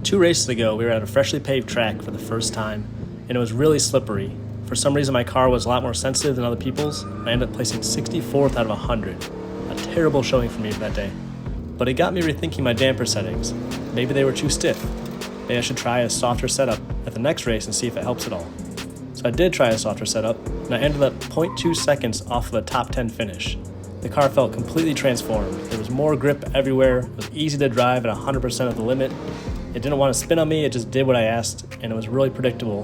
2 races ago, we were at a freshly paved track for the first time, and it was really slippery. For some reason, my car was a lot more sensitive than other people's, and I ended up placing 64th out of 100. A terrible showing for me for that day. But it got me rethinking my damper settings. Maybe they were too stiff. Maybe I should try a softer setup at the next race and see if it helps at all. So I did try a softer setup, and I ended up 0.2 seconds off of a top 10 finish. The car felt completely transformed. There was more grip everywhere, it was easy to drive at 100% of the limit. It didn't want to spin on me, it just did what I asked, and it was really predictable,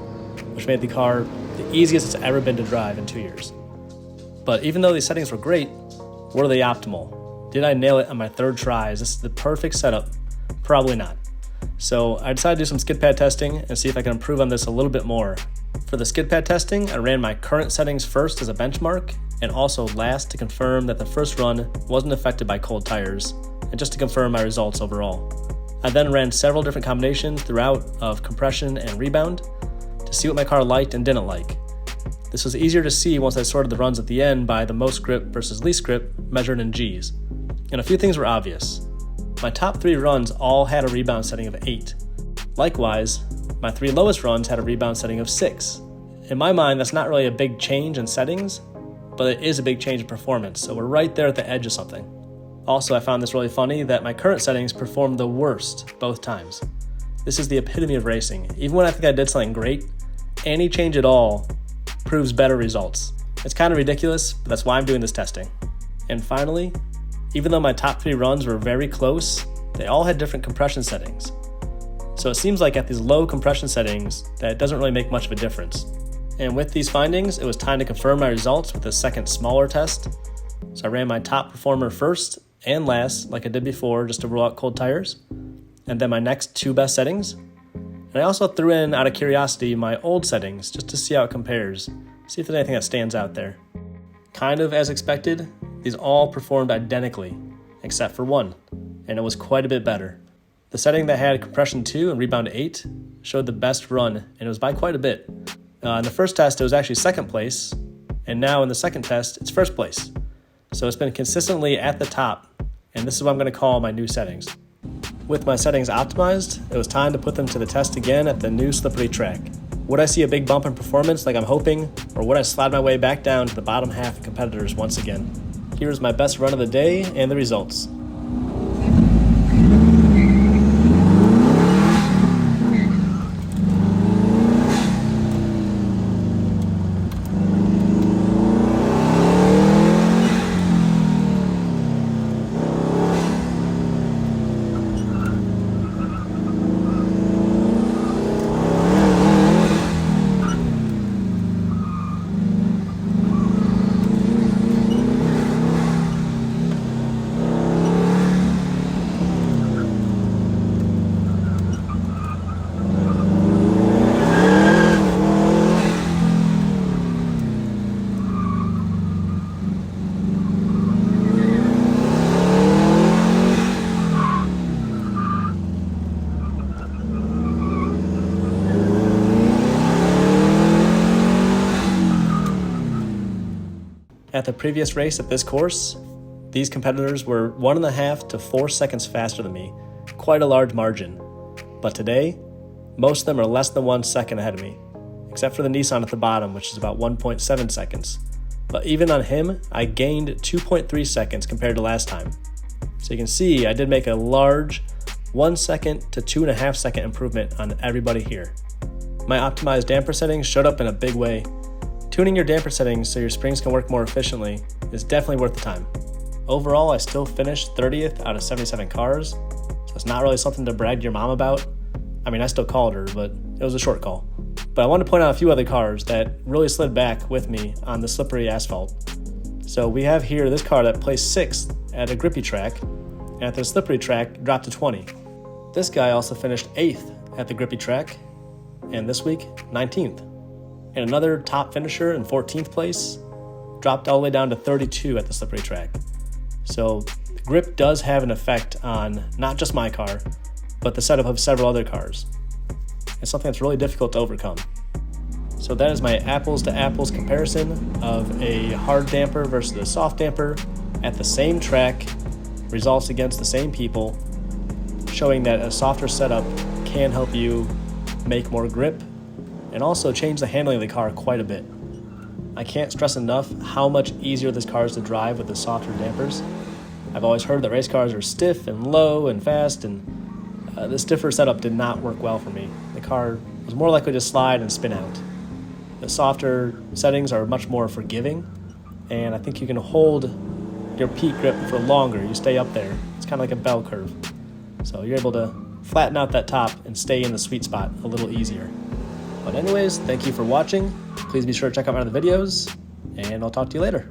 which made the car the easiest it's ever been to drive in 2 years. But even though these settings were great, were they optimal? Did I nail it on my 3rd try? Is this the perfect setup? Probably not. So I decided to do some skid pad testing and see if I can improve on this a little bit more. For the skid pad testing, I ran my current settings first as a benchmark and also last to confirm that the first run wasn't affected by cold tires and just to confirm my results overall. I then ran several different combinations throughout of compression and rebound to see what my car liked and didn't like. This was easier to see once I sorted the runs at the end by the most grip versus least grip measured in Gs. And a few things were obvious. My top 3 runs all had a rebound setting of 8. Likewise, my 3 lowest runs had a rebound setting of 6. In my mind, that's not really a big change in settings, but it is a big change in performance, so we're right there at the edge of something. Also, I found this really funny that my current settings performed the worst both times. This is the epitome of racing. Even when I think I did something great, any change at all proves better results. It's kind of ridiculous, but that's why I'm doing this testing. And finally, even though my top 3 runs were very close, they all had different compression settings. So it seems like at these low compression settings that it doesn't really make much of a difference. And with these findings, it was time to confirm my results with a second smaller test. So I ran my top performer first and last, like I did before, just to rule out cold tires, and then my next 2 best settings. And I also threw in, out of curiosity, my old settings just to see how it compares, see if there's anything that stands out there. Kind of as expected, these all performed identically, except for one, and it was quite a bit better. The setting that had compression 2 and rebound 8 showed the best run, and it was by quite a bit. In the first test, it was actually 2nd place, and now in the second test, it's 1st place. So it's been consistently at the top, and this is what I'm going to call my new settings. With my settings optimized, it was time to put them to the test again at the new slippery track. Would I see a big bump in performance like I'm hoping, or would I slide my way back down to the bottom half of competitors once again? Here's my best run of the day and the results. At the previous race at this course, these competitors were 1.5 to 4 seconds faster than me, quite a large margin. But today, most of them are less than 1 second ahead of me, except for the Nissan at the bottom, which is about 1.7 seconds. But even on him, I gained 2.3 seconds compared to last time. So you can see I did make a large 1 second to 2.5 second improvement on everybody here. My optimized damper settings showed up in a big way. Tuning your damper settings so your springs can work more efficiently is definitely worth the time. Overall, I still finished 30th out of 77 cars, so it's not really something to brag to your mom about. I mean, I still called her, but it was a short call. But I want to point out a few other cars that really slid back with me on the slippery asphalt. So we have here this car that placed 6th at a grippy track, and at the slippery track dropped to 20. This guy also finished 8th at the grippy track, and this week, 19th. And another top finisher in 14th place dropped all the way down to 32 at the slippery track. So grip does have an effect on not just my car, but the setup of several other cars. It's something that's really difficult to overcome. So that is my apples to apples comparison of a hard damper versus a soft damper at the same track, results against the same people, showing that a softer setup can help you make more grip and also change the handling of the car quite a bit. I can't stress enough how much easier this car is to drive with the softer dampers. I've always heard that race cars are stiff and low and fast, and the stiffer setup did not work well for me. The car was more likely to slide and spin out. The softer settings are much more forgiving, and I think you can hold your peak grip for longer. You stay up there. It's kind of like a bell curve. So you're able to flatten out that top and stay in the sweet spot a little easier. But anyways, thank you for watching. Please be sure to check out my other videos, and I'll talk to you later.